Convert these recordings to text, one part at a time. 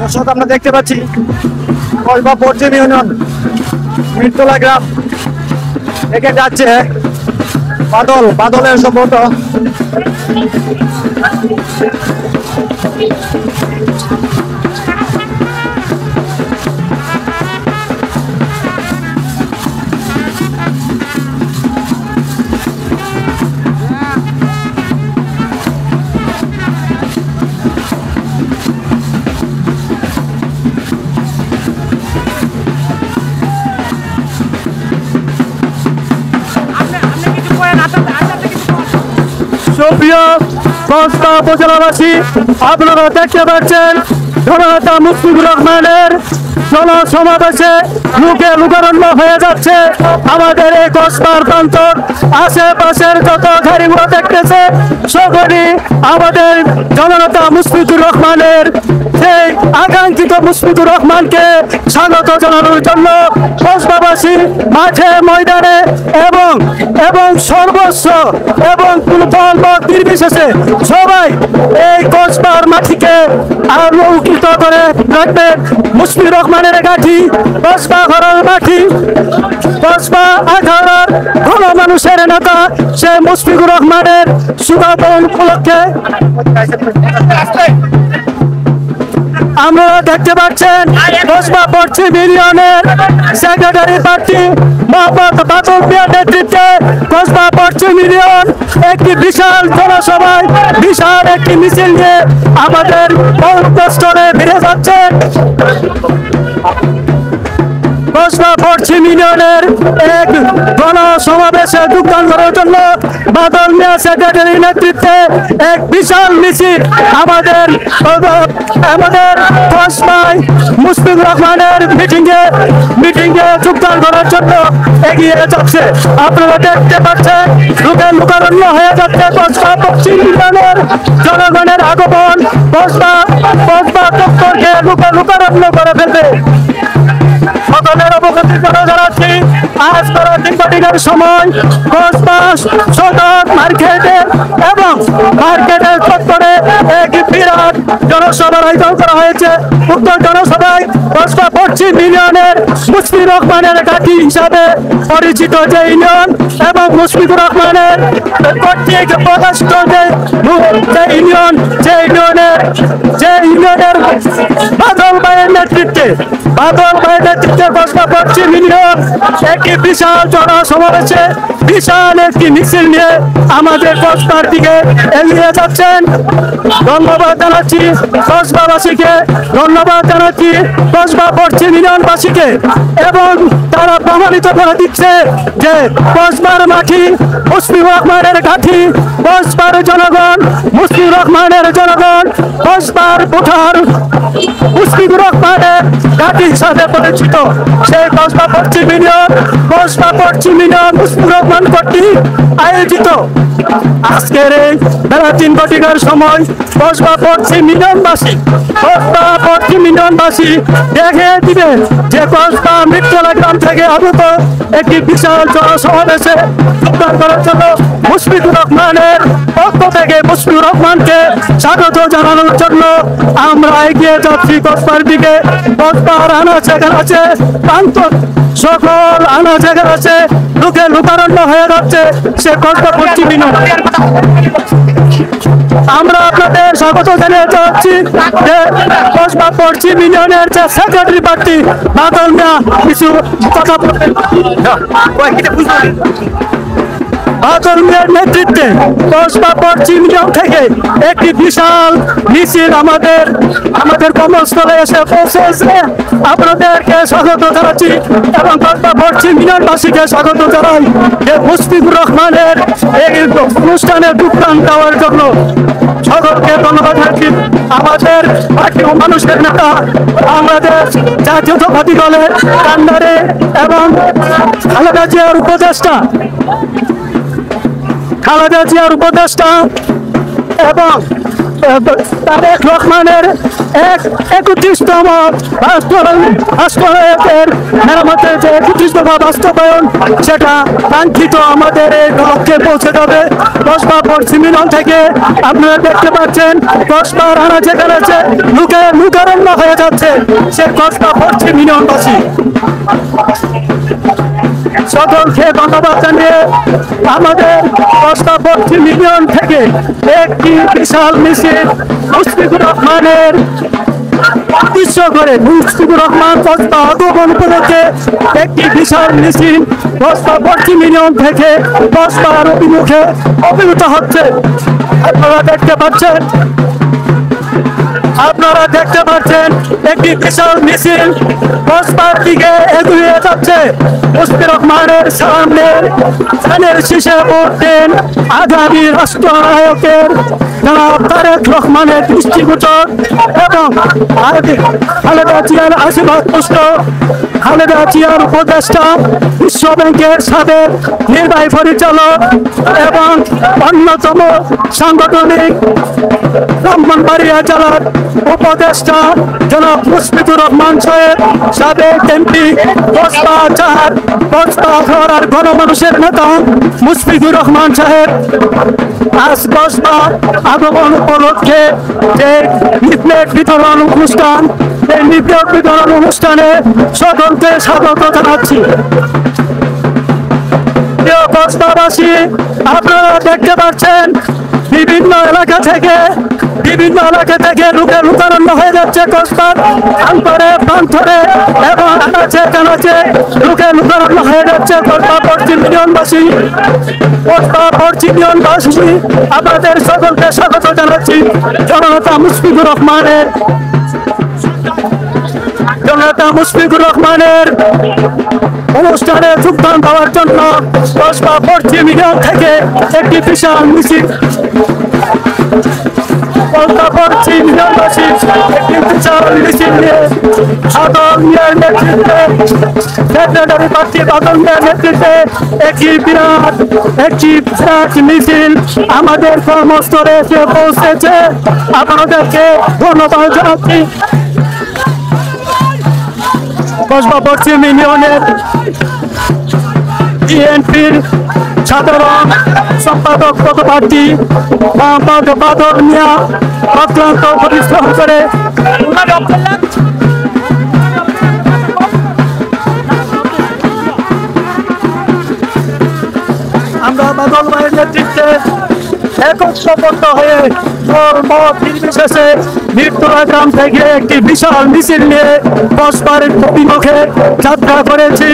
দর্শক আমরা দেখতে পাচ্ছি কসবা পশ্চিম ইউনিয়ন মিরতলা গ্রাম থেকে যাচ্ছে বাদলের সম্ভবত সুপ্রিয় কসবা উপজেলাবাসী, আপনারা দেখতে পাচ্ছেন জনতা মুশফিকুর রহমানের জনসমাবেশে লোকে লোকারণ্য হয়ে যাচ্ছে। আমাদের এই কসবার প্রান্তর আশেপাশের যত গাড়িগুলো দেখতেছে সকলেই আমাদের জনতা মুশফিকুর রহমানের সেই আকাঙ্ক্ষিত মুশফিকুর রহমানকে স্বাগত জানানোর জন্য কসবাবাসী মাঠে ময়দানে এবং সর্বস্ব এবং কোন দল মত নির্বিশেষে সবাই এই কসবার মাটিকে আলোকিত করে রাখবেন। মুশফিকুর রহমানের গাঠি কসবা ঘরের মাটি, কসবা আখাড়ার ঘন মানুষের নেতা সে মুশফিকুর রহমানের শুভাগমন উপলক্ষে আপনারা দেখতে পাচ্ছেন কসবা পশ্চিম ইউনিয়নের সেক্রেটারি প্রার্থী মোহাম্মদ বাদল মিয়ার নেতৃত্বে কসবা পশ্চিম ইউনিয়ন একটি বিশাল জনসভায় বিশাল একটি মিছিল নিয়ে আমাদের কর্মস্থলে ফিরে যাচ্ছে। কসবা পশ্চিম ইউনিয়নের এক গণসমাবেশে যোগদান করার জন্য বাদল মিয়া সেক্রেটারির নেতৃত্বে এক বিশাল মিছিল আমাদের কসবায় মুশফিকুর রহমানের মিটিংয়ে যোগদান করার জন্য এগিয়ে যাচ্ছে। আপনারা দেখতে পাচ্ছেন লোকের লোকারণ্য হয়ে যাচ্ছে কসবা পশ্চিম ইউনিয়নের জনগণের আগমন কসবা দপ্তরকে লোকারণ্য করে ফেলবে। সকলের অবগতির জন্য জানাচ্ছি আজ করার দিনঘটিকার সময় কসবা সদর মার্কেটের এবং মার্কেটের চত্বরে এক বিরাট জনসভার আয়োজন করা হয়েছে। উক্ত জনসভায় কসবা পশ্চিম ইউনিয়নের মুশফিকুর রহমানের ঘাঁটি হিসাবে পরিচিত যে ইউনিয়ন এবং মুশফিকুর রহমানের কর্তৃক প্রকাশিত যে ইউনিয়নের বাদল ভাইয়ের নেতৃত্বে কসবা পশ্চিম ইউনিয়ন একটি বিশাল জনসমাবেশে বিশাল একটি মিছিল নিয়ে আমাদের কসবার দিকে এগিয়ে যাচ্ছেন। ধন্যবাদ জানাচ্ছি কসবাবাসীকে, ধন্যবাদ জানাচ্ছি কসবা পশ্চিম ইউনিয়নবাসীকে এবং তারা প্রমাণিত করে দিচ্ছে যে কসবার মাটি মুশফিকুর রহমানের ঘাঁটি, কসবার জনগণ মুশফিকুর রহমানের জনগণ, কসবার ভোটার মুশফিকুর রহমানের ঘাঁটি হিসাবে পরিচিত সেই কসবা পশ্চিম ইউনিয়ন মুশফিকুর রহমান কর্তৃক আয়োজিত আজকের এই বেলা 3 ঘটিকার সময় কসবা পশ্চিম ইউনিয়নবাসী দেখে দিবে যে কসবা মিরতলা গ্রাম থেকে আগত একটি বিশাল জনসমাবেশে যোগদান করার জন্য মুশফিকুর রহমানের পক্ষ থেকে মুশফিকুর রহমানকে স্বাগত জানানোর জন্য আমরা এগিয়ে যাচ্ছি কসবার দিকে। কসবার আনাচে কানাচে প্রান্তর সকল আনাচে কানাচে লোকে লোকারণ্য হয়ে যাচ্ছে সে কসবা পশ্চিম ইউনিয়ন। আমরা আপনাদের স্বাগত জানিয়ে যাচ্ছি যে কসবা পশ্চিম ইউনিয়নের যে সেক্রেটারি প্রার্থী বাদল মিয়া কিছু কথা বলবেন। বাদল মিয়ার নেতৃত্বে কসবা পশ্চিম ইউনিয়ন থেকে একটি বিশাল মিছিল আমাদের কর্মস্থলে এসে পৌঁছেছে। আপনাদেরকে স্বাগত জানাচ্ছি এবং কসবা পশ্চিম ইউনিয়নবাসীকে স্বাগত জানাই যে মুশফিকুর রহমানের এই অনুষ্ঠানে যোগদান দেওয়ার জন্য সকলকে ধন্যবাদ জানাচ্ছি। আমাদের পার্টি ও মানুষের নেতা বাংলাদেশ জাতীয়তাবাদী দলের কান্ডারে এবং খালেদা জিয়ার উপদেষ্টা এবং তারেক রহমানের 31তম রাষ্ট্রনায়কের মেরামতের যে 31 দফা বাস্তবায়ন, সেটা কাঙ্ক্ষিত আমাদের এই লক্ষ্যে পৌঁছে যাবে। কসবা পশ্চিম ইউনিয়ন থেকে আপনারা দেখতে পাচ্ছেন কসবার আনাচে কানাচে লুকারণ্য হয়ে যাচ্ছে সে কসবা পশ্চিম ইউনিয়নবাসী। সকলকে ধন্যবাদ জানিয়ে আমাদের কসবা পশ্চিম ইউনিয়ন থেকে একটি বিশাল মিছিল মুশফিকুর রহমানের উদ্দেশ্য করে মুশফিকুর রহমান কসবা আগমন উপলক্ষে একটি বিশাল মিছিল কসবা পশ্চিম ইউনিয়ন থেকে কসবার অভিমুখে অভিভূত হচ্ছে। আপনারা দেখতে পাচ্ছেন একটি বিশাল মিছিল কসবার দিকে এগিয়ে যাচ্ছে। মুশফিকুর রহমানের সামনে ধানের শীষে ভোট দেন আগামী রাষ্ট্রনায়কের জনাব তারেক রহমানের দৃষ্টিগোচর এবং খালেদা জিয়ার আশীর্বাদ পুষ্ট খালেদা জিয়ার উপদেষ্টা, বিশ্ব ব্যাংকের সাবেক নির্বাহী পরিচালক এবং অন্যতম সাংগঠনিক ব্রাহ্মণবাড়িয়া জেলার উপদেষ্টা জনাব মুশফিকুর রহমান সাহেব, সাবেক এমপি কসবা আর গণমানুষের নেতা মুশফিকুর রহমান সাহেব আজ কসবা আগমন উপলক্ষে যে লিফলেট বিতরণ অনুষ্ঠান, এই লিফলেট বিতরণ অনুষ্ঠানে সকলকে স্বাগত জানাচ্ছি। প্রিয় কসবাবাসী, আপনারা দেখতে পাচ্ছেন বিভিন্ন এলাকা থেকে লুকারণ্য হয়ে যাচ্ছে কসবার প্রান্তরে এবং আনাচে কানাচে লুকারণ্য হয়ে যাচ্ছে কসবা পশ্চিম ইউনিয়নবাসী। আপনাদের সকলকে স্বাগত জানাচ্ছি জননেতা মুশফিকুর রহমানের অনুষ্ঠানে যোগদান দেওয়ার জন্য কসবা পশ্চিম ইউনিয়ন থেকে একটি বিশাল মিছিল আমাদের কর্মস্থলে এসে পৌঁছেছে। আপনাদেরকে ধন্যবাদ জানাচ্ছি। কসবা পশ্চিম ইউনিয়নের বিএনপির সাধারণ সম্পাদক পদপ্রার্থী মোহাম্মদ বাদল মিয়া অক্লান্ত পরিশ্রম করে আমরা বাদল ভাইয়ের নেতৃত্বে একত্রবদ্ধ হয়ে নির্বিশেষে মৃত্যুরা গ্রাম থেকে একটি বিশাল মিছিল নিয়ে কসবার অভিমুখে যাত্রা করেছি।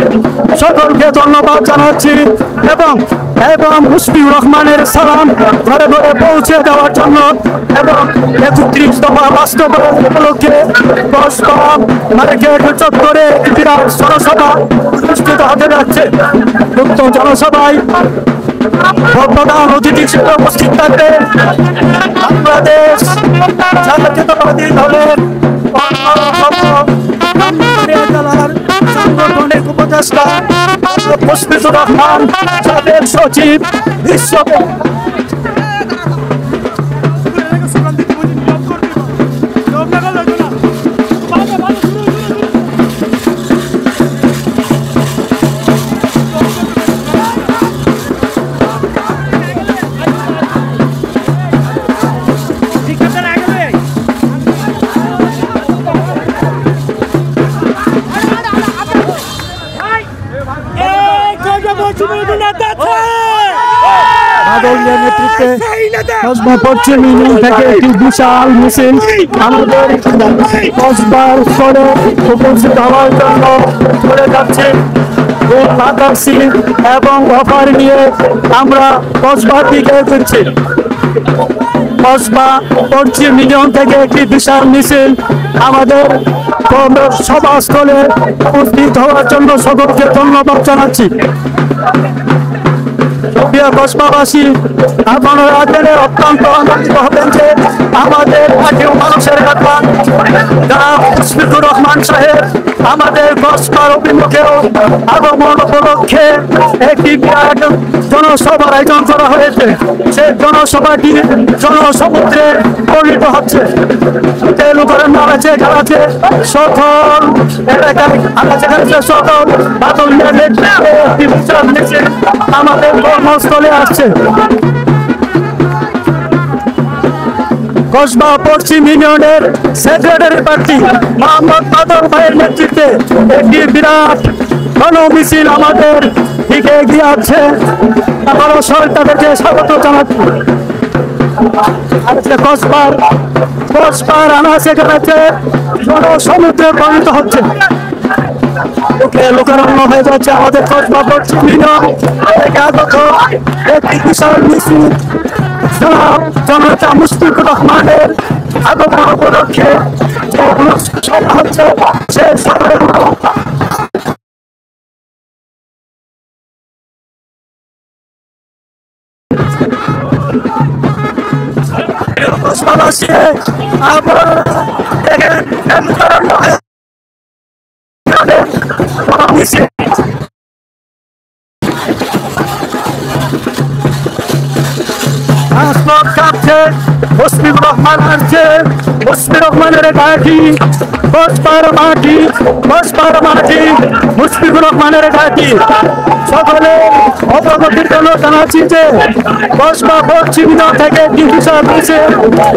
সকলকে ধন্যবাদ জানাচ্ছি এবং মুশফিকুর রহমানের সালাম ঘরে ঘরে পৌঁছে দেওয়ার জন্য এবং 31 দফা বাস্তবায়ন উপলক্ষে কসবা মার্কেট চত্বরে বিরাট জনসভা অনুষ্ঠিত হতে যাচ্ছে। উক্ত জনসভায় প্রধান অতিথি হিসেবে উপস্থিত থাকবে বাংলাদেশ জাতীয়তাবাদী দলের সাংগঠনিক উপদেষ্টা মুশফিকুর রহমান, সাবেক সচিব, বিশ্ব নেতৃত্বে কসবা পশ্চিম ইউনিয়ন থেকে একটি বিশাল মিছিল আমাদের কসবার স্থলে উপস্থিত হওয়ার জন্য চলে যাচ্ছে। এবং অফার নিয়ে আমরা কসবার দিকে এগোচ্ছি। কসবা পশ্চিম ইউনিয়ন থেকে একটি বিশাল মিছিল আমাদের সভাস্থলে উপস্থিত হওয়ার জন্য সকলকে ধন্যবাদ জানাচ্ছি। প্রিয় কসবাবাসী, আপনারা জেনে অত্যন্ত আনন্দিত হবেন যে আমাদের জাতীয় মানুষের নেতা জনাব মুশফিকুর রহমান সাহেব আমাদের কসবার অভিমুখেও আগমন উপলক্ষে একটি বিরাট জনসভার আয়োজন করা হয়েছে। সেই জনসভাটি জনসমুদ্রে পরিণত হচ্ছে। তেলুগরের নামাজে খেলাছে সকল এলাকায় সকল বাদল আমাদের কর্মস্থলে আসছে। কসবা পশ্চিম ইউনিয়নের সেক্রেটারি প্রার্থী মোহাম্মদ বাদল ভাইয়ের নেতৃত্বে একটি বিরাট গণমিছিল আমাদের দিকে এগিয়ে আসছে। আমারও সরকারকে স্বাগত জানাচ্ছি। কসবার আনাচে কানাচে জনসমুদ্রে পরিণত হচ্ছে। লোকারণ্য হয়ে যাচ্ছে আমাদের কসবা পশ্চিম ইউনিয়ন থেকে আগত একটি বিশাল মিছিল জনতা মুশফিকুর রহমানের আগমন উপলক্ষে সভা হচ্ছে। সে মুশফিকুর রহমান আসছে। মুশফিকুর রহমানের ঘাঁটি কসবার মাটি, কসবার মাটি মুশফিকুর রহমানের ঘাঁটি। সকলে অগ্রগতির জন্য জানাচ্ছি যে কসবা পশ্চিম থেকে একটি বিশাল হয়েছে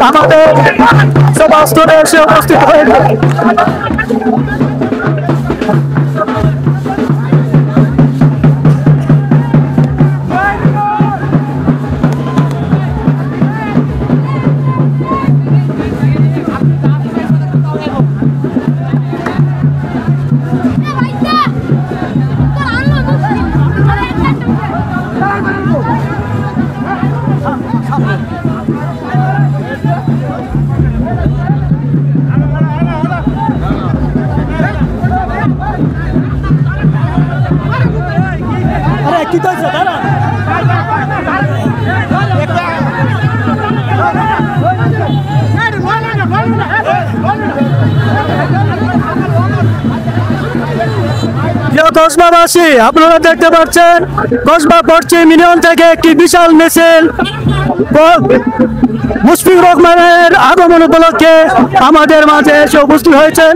আমাদের সভাস্থলে এসে উপস্থিত হয়েছে। কসবাবাসী, আপনারা দেখতে পাচ্ছেন কসবা পশ্চিম ইউনিয়ন থেকে একটি বিশাল মিছিল মুশফিকুর রহমানের আগমন উপলক্ষে আমাদের মাঝে এসে উপস্থিত হয়েছেন।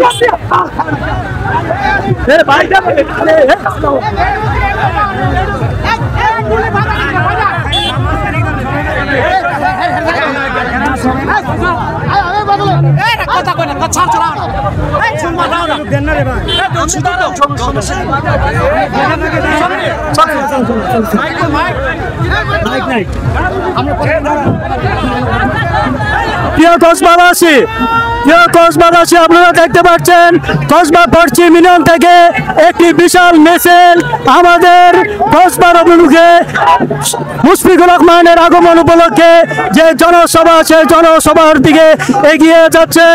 প্রিয় কসবাবাসী, আপনারা দেখতে পাচ্ছেন কসবা পশ্চিম ইউনিয়ন থেকে একটি বিশাল মিছিল আমাদের কসবার অভিমুখে মুশফিকুর রহমানের আগমন উপলক্ষে যে জনসভা, সেই জনসভার দিকে এগিয়ে যাচ্ছে।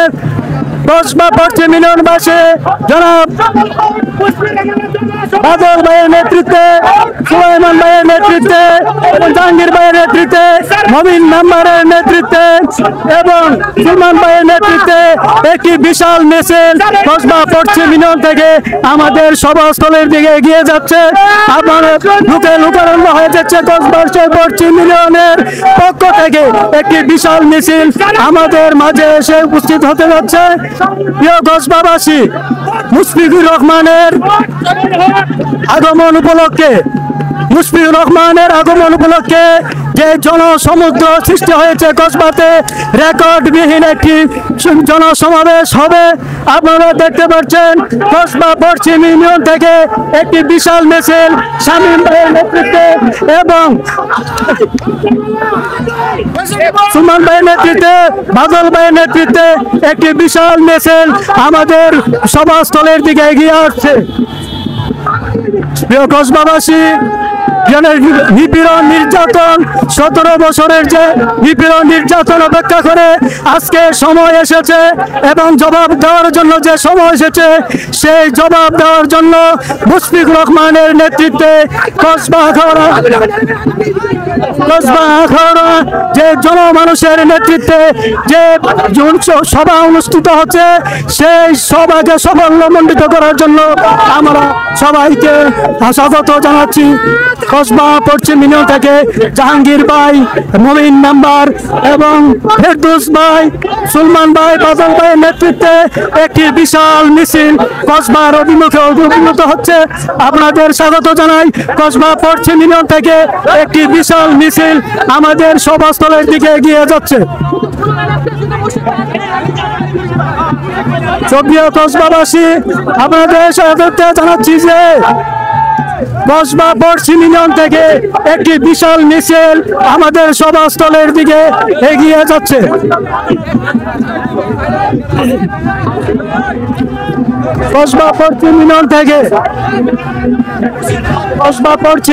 কসবা পশ্চিম ইউনিয়নবাসী জনাব বাদল ভাইয়ের নেতৃত্বে, সুলাইমান ভাইয়ের নেতৃত্বে, জাহাঙ্গীর ভাইয়ের নেতৃত্বে, মমিন নাম্বারের নেতৃত্বে এবং সুলমান ভাইয়ের নেতৃত্বে একটি বিশাল মিছিল কসবা পশ্চিম ইউনিয়ন থেকে আমাদের সভাস্থলের দিকে এগিয়ে যাচ্ছে। আপনাদের লোকারণ্য হয়ে যাচ্ছে কসবা পশ্চিম ইউনিয়নের পক্ষ থেকে একটি বিশাল মিছিল আমাদের মাঝে এসে উপস্থিত হতে যাচ্ছে। প্রিয় কসবাবাসী, মুশফিকুর রহমানের আগমন উপলক্ষে যে জনসমুদ্র সৃষ্টি হয়েছে কসবাতে রেকর্ডবিহীন একটি জনসমাবেশ হবে। আপনারা দেখতে পাচ্ছেন কসবা পশ্চিম ইউনিয়ন থেকে একটি বিশাল মিছিল শামীম ভাইয়ের নেতৃত্বে এবং সুমন ভাইয়ের নেতৃত্বে, বাদল ভাইয়ের নেতৃত্বে একটি বিশাল মিছিল আমাদের সভাস্থলের দিকে এগিয়ে আসছে। প্রিয় কসবাবাসী, নিপীড়ন নির্যাতন 17 বছরের যে নিপীড়ন নির্যাতন অপেক্ষা করে আজকে সময় এসেছে এবং জবাব দেওয়ার জন্য যে সময় এসেছে সেই জবাব দেওয়ার জন্য মুশফিকুর রহমানের নেতৃত্বে কসবা আখাউড়া যে জনমানুষের নেতৃত্বে যে সভা অনুষ্ঠিত হচ্ছে সেই সভাকে সাফল্যমণ্ডিত করার জন্য আমরা সবাইকে স্বাগত জানাচ্ছি। কসবা পশ্চিম ইউনিয়ন থেকে জাহাঙ্গীর ভাই, মমিন মেম্বার এবং ফেরদৌস ভাই, সুলমান ভাই, বাদল ভাইয়ের নেতৃত্বে একটি বিশাল মিছিল কসবার অভিমুখে অগ্রসর হচ্ছে। আপনাদের স্বাগত জানাই। কসবা পশ্চিম ইউনিয়ন থেকে একটি বিশাল মিছিল আমাদের সভাস্থলের দিকে এগিয়ে যাচ্ছে। প্রিয় কসবাবাসী, আপনাদের স্বাগত জানাচ্ছি যে কসবা পশ্চিম ইউনিয়ন থেকে একটি বিশাল মিছিল আমাদের সভাস্থলের দিকে এগিয়ে যাচ্ছে। কসবা পশ্চিম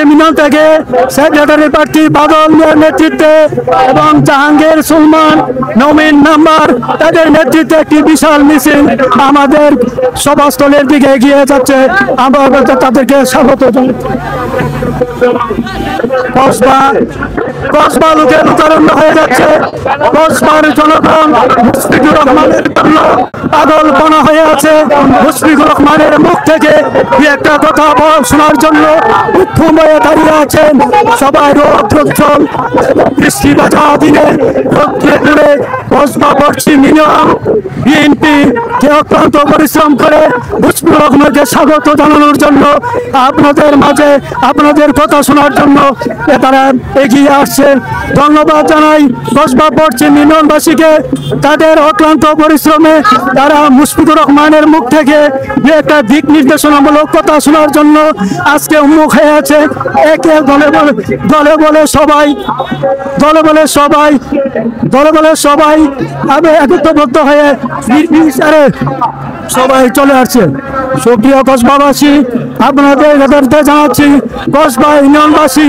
ইউনিয়ন থেকে সেক্রেটারি প্রার্থী বাদল মিয়ার নেতৃত্বে এবং জাহাঙ্গীর, সুলমান, নমিন মেম্বার তাদের নেতৃত্বে একটি বিশাল মিছিল আমাদের সভাস্থলের দিকে এগিয়ে যাচ্ছে। আমরা তাদেরকে স্বাগত জানাই। কসবা লোকে লোকারণ্য হয়ে যাচ্ছে। কসবার জনগণ মুশফিকুর রহমানের জন্য পাগলপনা হয়ে আছে। মুশফিকুর রহমানের মুখ থেকে একটা কথা শোনার জন্য উৎফুল্ল হয়ে দাঁড়িয়ে আছেন। সবাই রোদ্রোজ্জ্বল বৃষ্টি বাজা দিনে রৌদ্রে পুড়ে কসবা পশ্চিম ইউনিয়ন বিএনপি কে অত্যন্ত পরিশ্রম করে মুশফিকুর রহমানকে স্বাগত জানানোর জন্য আপনাদের মাঝে আপনাদের কথা শোনার জন্য তারা এগিয়ে আসছে। ধন্যবাদ জানাই কসবা পশ্চিম ইউনিয়নবাসীকে তাদের অক্লান্ত পরিশ্রমে তারা মুশফিকুর রহমানের মুখ থেকে যে একটা দিক নির্দেশনামূলক কথা শোনার জন্য আজকে উন্মুখ হয়ে আছে। একে দলে বলে সবাই আমি একত্রবদ্ধ হয়ে নির্বিচারে সবাই চলে আসছে। সুপ্রিয় কসবাবাসী, আপনাদের জানাচ্ছি কসবা ইউনিয়নবাসী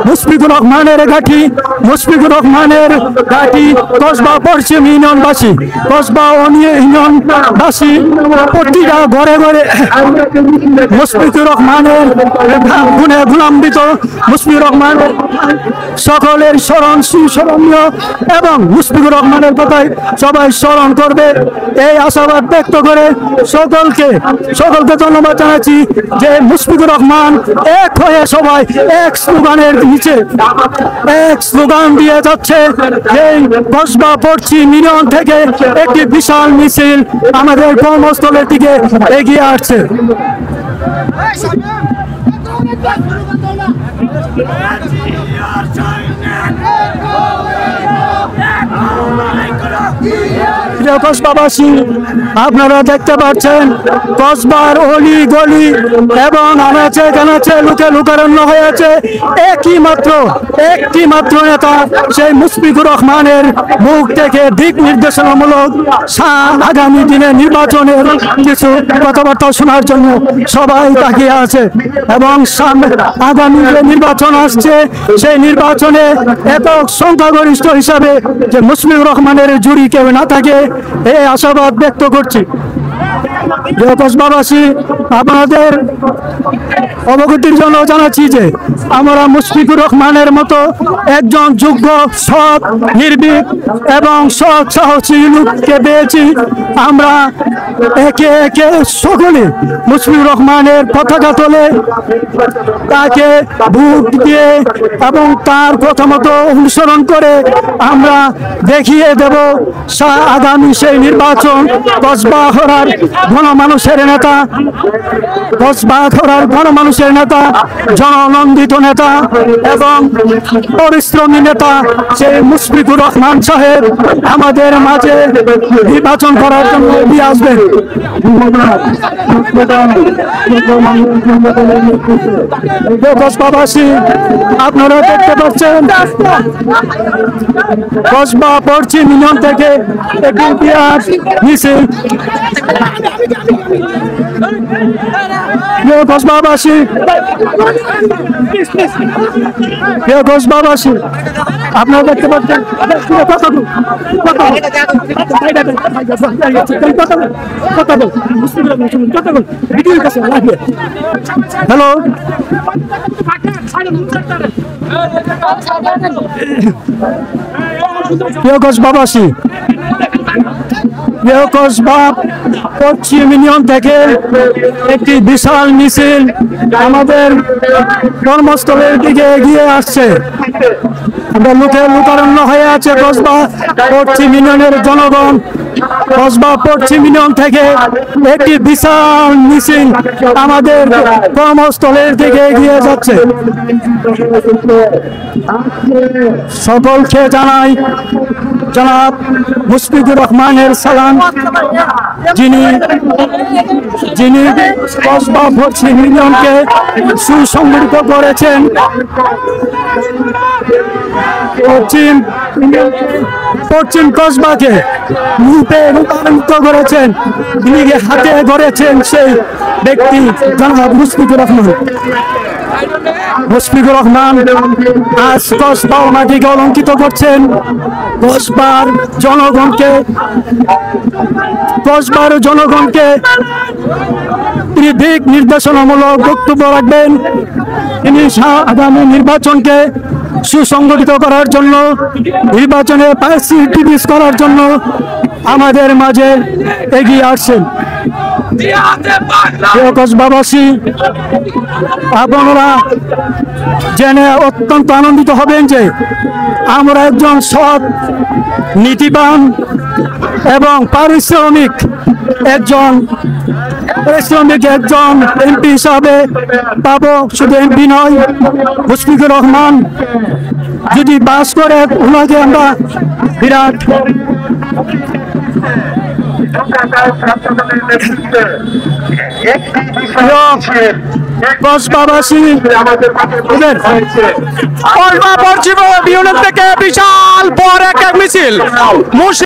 মুশফিকুর রহমানের ঘাঁটি কসবা পশ্চিম ইউনিয়নবাসী, কসবা ইউনিয়নবাসী প্রতিটা ঘরে ঘরে মুশফিকুর রহমানের গুণে গুণান্বিত মুশফিকুর রহমানের সকলের স্মরণীয় এবং মুশফিকুর রহমানের কথাই সবাই স্মরণ করবে এই আশাবাদ ব্যক্ত করে সকলকে ধন্যবাদ জানাচ্ছি যে মুশফিকুর রহমান এক হয়ে সবাই এক স্লোগানের নিচে এক স্লোগান দিয়ে যাচ্ছে। এই কসবা পশ্চিম ইউনিয়ন থেকে একটি বিশাল মিছিল আমাদের কর্মস্থলের দিকে এগিয়ে আসছে। কসবাবাসী, আপনারা দেখতে পাচ্ছেন কসবার অলি গলি এবং আনাচে কানাচে লোকে লোকারণ্য হয়েছে একটি মাত্র নেতা সেই মুশফিকুর রহমানের মুখ থেকে দিক নির্দেশনামূলক আগামী দিনে নির্বাচনের কিছু কথাবার্তা শোনার জন্য সবাই তাকিয়ে আছে এবং আগামী যে নির্বাচন আসছে সেই নির্বাচনে একক সংখ্যাগরিষ্ঠ হিসাবে যে মুশফিকুর রহমানের জুড়ি কেউ না থাকে এই আশাবাদ ব্যক্ত করছি। কসবাবাসী, আপনাদের অবগতির জন্য জানাচ্ছি যে আমরা মুশফিকুর রহমানের মতো একজন যোগ্য, সৎ, নির্ভীক এবং সৎ সাহসী লোককে পেয়েছি। আমরা একে একে সকলে মুশফিকুর রহমানের পতাকা তোলে তাকে ভোট দিয়ে এবং তার কথা মতো অনুসরণ করে আমরা দেখিয়ে দেব আগামী সেই নির্বাচন কসবা আখাউড়ার গণমানুষের নেতা, জননন্দিত নেতা এবং পরিশ্রমী নেতা সেই মুশফিকুর রহমান সাহেব আমাদের মাঝে নির্বাচন করার জন্য এগিয়ে আসবেন। কসবাবাসী, আপনারা দেখতে পাচ্ছেন কসবা পশ্চিম ইউনিয়ন থেকে একটি ইতিহাস মিছিল কসবাবাসী, প্রিয় কসবাবাসী, আপনারা দেখতে পাচ্ছেন হ্যালো, প্রিয় কসবাবাসী, প্রিয় কসবা পশ্চিম ইউনিয়ন থেকে একটি বিশাল মিছিল আমাদের কর্মস্থলের দিকে এগিয়ে আসছে। আমরা লোকে লোকারণ্য হয়ে আছে কসবা পশ্চিম ইউনিয়নের জনগণ। কসবা পশ্চিম ইউনিয়ন থেকে একটি বিশাল মিছিল আমাদের কর্মস্থলের দিকে এগিয়ে যাচ্ছে। সকলকে জানাই জনাব মুশফিকুর রহমানের সালাম, যিনি কসবা পশ্চিম ইউনিয়নকে সুসংগঠিত করেছেন, পশ্চিম কসবাকে রূপে রূপান্তরিত করেছেন, তিনি হাতে গড়েছেন সেই ব্যক্তি জনাব মুশফিকুর রহমান। মুশফিকুর রহমান আজ কসবার মাটিকে অলঙ্কিত করছেন। কসবার জনগণকে তিনি দিক নির্দেশনামূলক বক্তব্য রাখবেন। তিনি আগামী নির্বাচনকে সুসংগঠিত করার জন্য, নির্বাচনে পার্সিটিভিস করার জন্য আমাদের মাঝে এগিয়ে আসছেন। কসবাবাসী, আপনারা জেনে অত্যন্ত আনন্দিত হবেন যে আমরা একজন সৎ, নীতিবান এবং পারিশ্রমিক একজন এমপি হিসাবে পাবো। শুধু এমপি নয়, মুশফিকুর রহমান যদি বাস করে ওনাকে আমরা বিরাট কসবাবাসী, কসবা পশ্চিম ইউনিয়ন থেকে বিশাল বড় একটা মিছিল